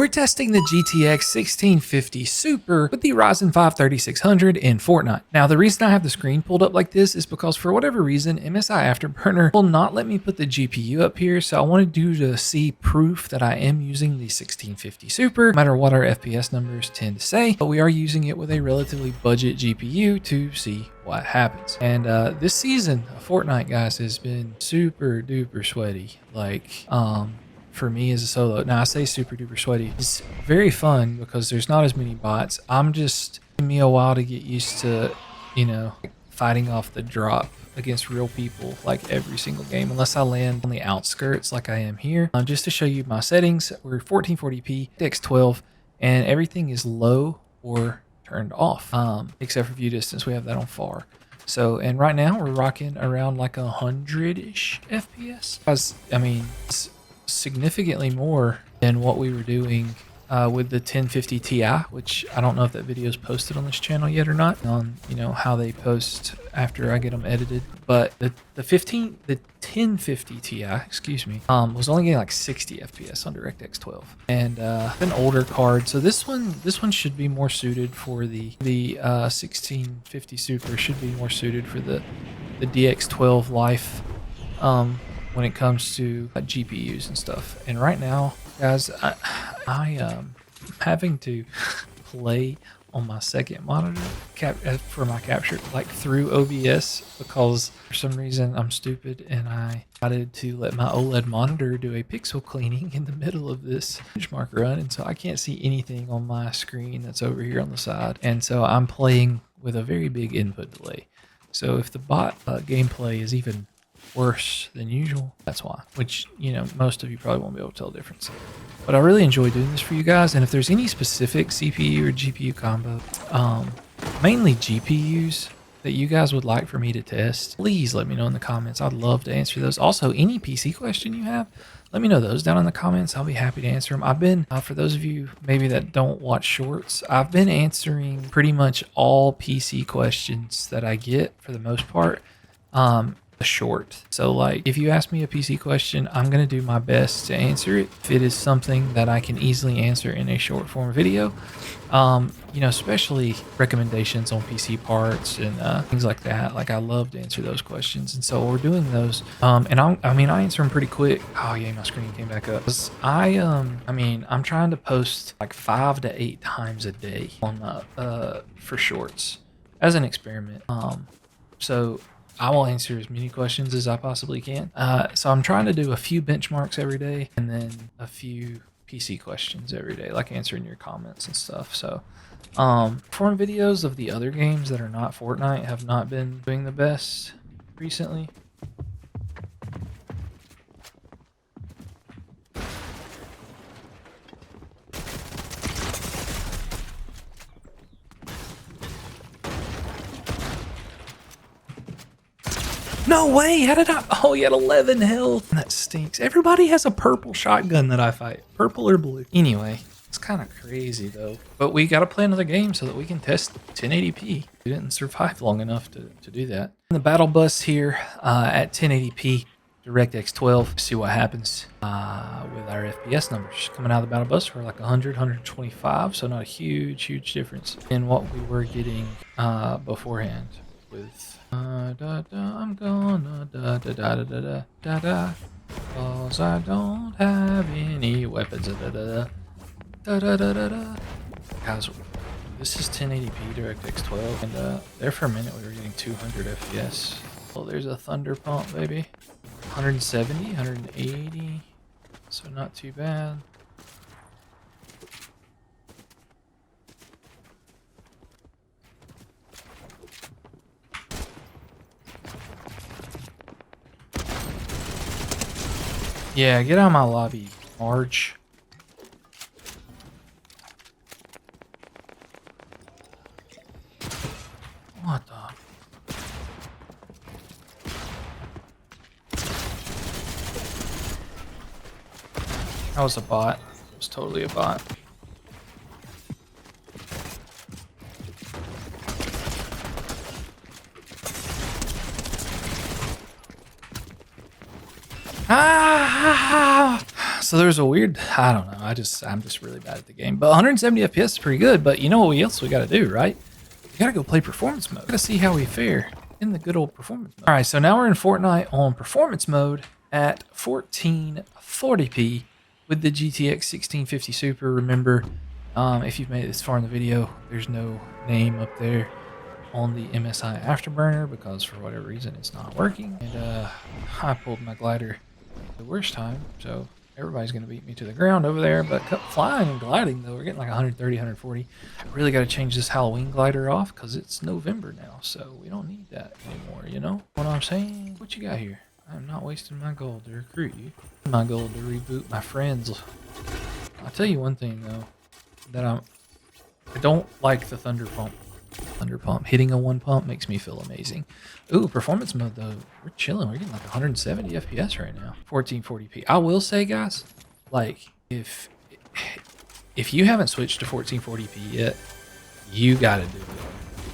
we're testing the GTX 1650 Super with the Ryzen 5 3600 in Fortnite. Now, the reason I have the screen pulled up like this is because for whatever reason, MSI Afterburner will not let me put the GPU up here, so I wanted you to see proof that I am using the 1650 Super, no matter what our FPS numbers tend to say, but we are using it with a relatively budget GPU to see what happens. And this season of Fortnite, guys, has been super duper sweaty. Like, for me as a solo. Now I say super duper sweaty. It's very fun because there's not as many bots. I'm just taking me a while to get used to, you know, fighting off the drop against real people like every single game, unless I land on the outskirts like I am here. Just to show you my settings, we're 1440p, X12, and everything is low or turned off, except for view distance. We have that on far. So, and right now we're rocking around like 100-ish FPS. I mean, it's significantly more than what we were doing with the 1050 Ti, which I don't know if that video is posted on this channel yet or not, on, you know, how they post after I get them edited. But the 1050 Ti, excuse me, was only getting like 60 FPS on DirectX 12, and an older card. So this one should be more suited for the 1650 Super. Should be more suited for the DX12 life. When it comes to GPUs and stuff. And right now, guys, I am having to play on my second monitor for my capture, like through OBS, because for some reason I'm stupid and I decided to let my OLED monitor do a pixel cleaning in the middle of this benchmark run, and so I can't see anything on my screen that's over here on the side, and so I'm playing with a very big input delay. So if the bot gameplay is even worse than usual, that's why, which, you know, most of you probably won't be able to tell the difference. But I really enjoy doing this for you guys, and if there's any specific CPU or GPU combo, mainly GPUs, that you guys would like for me to test, please let me know in the comments. I'd love to answer those. Also, any PC question you have, let me know those down in the comments. I'll be happy to answer them. I've been, for those of you maybe that don't watch shorts, I've been answering pretty much all PC questions that I get for the most part. A short. So like, if you ask me a PC question, I'm going to do my best to answer it. If it is something that I can easily answer in a short form video, you know, especially recommendations on PC parts and things like that. Like, I love to answer those questions, and so we're doing those. And I mean, I answer them pretty quick. Oh yeah, my screen came back up. I mean, I'm trying to post like 5 to 8 times a day on for shorts as an experiment. So I will answer as many questions as I possibly can. So I'm trying to do a few benchmarks every day and then a few PC questions every day, like answering your comments and stuff. So forum videos of the other games that are not Fortnite have not been doing the best recently. No way! How did I? Oh, he had 11 health. That stinks. Everybody has a purple shotgun that I fight. Purple or blue. Anyway, it's kind of crazy though. But we got to play another game so that we can test 1080p. We didn't survive long enough to do that. The battle bus here at 1080p, DirectX 12. See what happens with our FPS numbers. Coming out of the battle bus, we're like 100, 125. So not a huge difference in what we were getting beforehand with. I'm gonna cause I don't have any weapons. Guys, this is 1080p DirectX 12, and there for a minute we were getting 200 FPS. Oh, there's a thunder pump, baby. 170, 180, so not too bad. Yeah, get out of my lobby, Marge. What the? That was a bot. It was totally a bot. So there's a weird, I don't know. I'm just really bad at the game. But 170 FPS is pretty good. But you know what else we got to do, right? We got to go play performance mode. Got to see how we fare in the good old performance mode. All right, so now we're in Fortnite on performance mode at 1440p with the GTX 1650 Super. Remember, if you've made it this far in the video, there's no name up there on the MSI Afterburner because for whatever reason it's not working. And I pulled my glider the worst time, so everybody's gonna beat me to the ground over there. But flying and gliding though, we're getting like 130, 140. I really got to change this Halloween glider off because it's November now, so we don't need that anymore. You know what I'm saying? What you got here? I'm not wasting my gold to recruit you. My gold to reboot my friends. I'll tell you one thing though, that I don't like the thunder pump. Thunder pump. Hitting a one pump makes me feel amazing. Ooh, performance mode though. We're chilling. We're getting like 170 FPS right now. 1440p. I will say, guys, like if you haven't switched to 1440p yet, you gotta do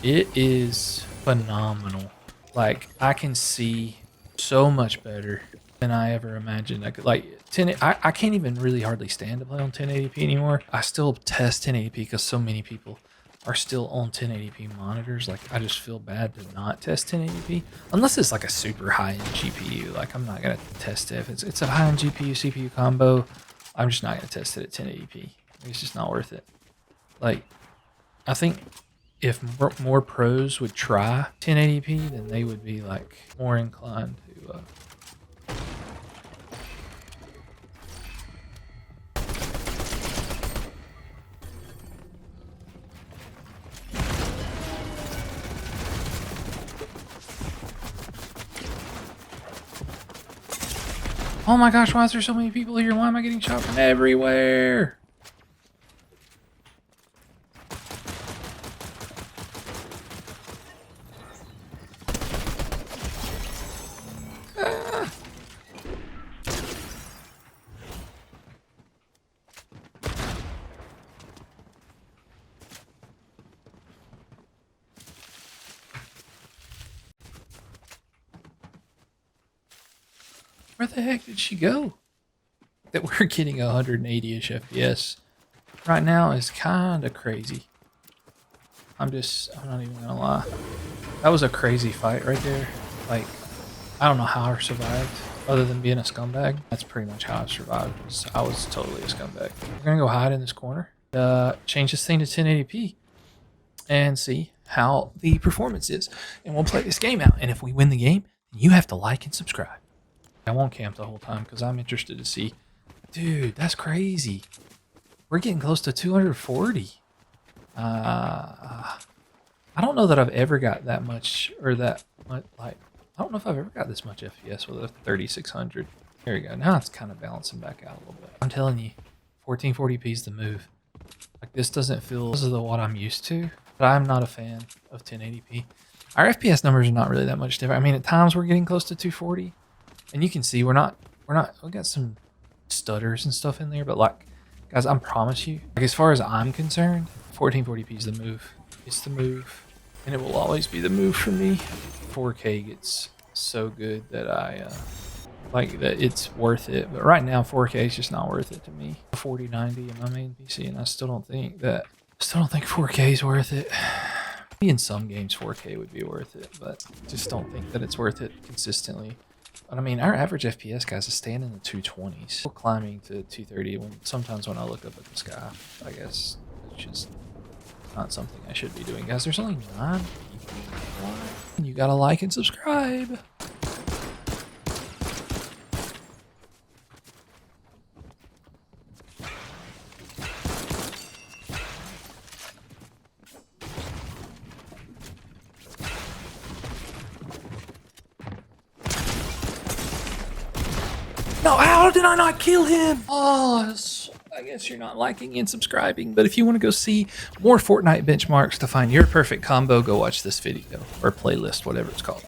it. It is phenomenal. Like I can see so much better than I ever imagined. I could like 10. I can't even really hardly stand to play on 1080p anymore. I still test 1080p because so many people are still on 1080p monitors. Like I just feel bad to not test 1080p unless it's like a super high-end GPU. Like I'm not gonna test it if it's a high-end GPU CPU combo. I'm just not gonna test it at 1080p. It's just not worth it. Like I think if more pros would try 1080p, then they would be like more inclined to Oh my gosh, why is there so many people here? Why am I getting shot from everywhere? Ah. Where the heck did she go? That we're getting 180-ish FPS right now is kind of crazy. I'm not even gonna lie. That was a crazy fight right there. Like, I don't know how I survived other than being a scumbag. That's pretty much how I survived. I was totally a scumbag. We're gonna go hide in this corner. Change this thing to 1080p and see how the performance is. And we'll play this game out. And if we win the game, you have to like and subscribe. I won't camp the whole time because I'm interested to see. Dude, that's crazy. We're getting close to 240. I don't know that I've ever got that much, or that much, like, I don't know if I've ever got this much FPS with a 3600. There we go. Now it's kind of balancing back out a little bit. I'm telling you, 1440p is the move. Like this doesn't feel, this is what I'm used to, but I'm not a fan of 1080p. Our FPS numbers are not really that much different. I mean, at times we're getting close to 240. And you can see we got some stutters and stuff in there, but like, guys, I promise you, like as far as I'm concerned, 1440p is the move. It's the move, and it will always be the move for me. 4K gets so good that I like that it's worth it, but right now 4K is just not worth it to me. 4090 in my main PC, and I still don't think 4K is worth it. In some games 4K would be worth it, but just don't think that it's worth it consistently. But I mean, our average FPS, guys, is staying in the 220s. We're climbing to 230 sometimes when I look up at the sky. I guess it's just not something I should be doing. Guys, there's only 9 people. You gotta like and subscribe. No, how did I not kill him? Oh, I guess you're not liking and subscribing. But if you want to go see more Fortnite benchmarks to find your perfect combo, go watch this video or playlist, whatever it's called.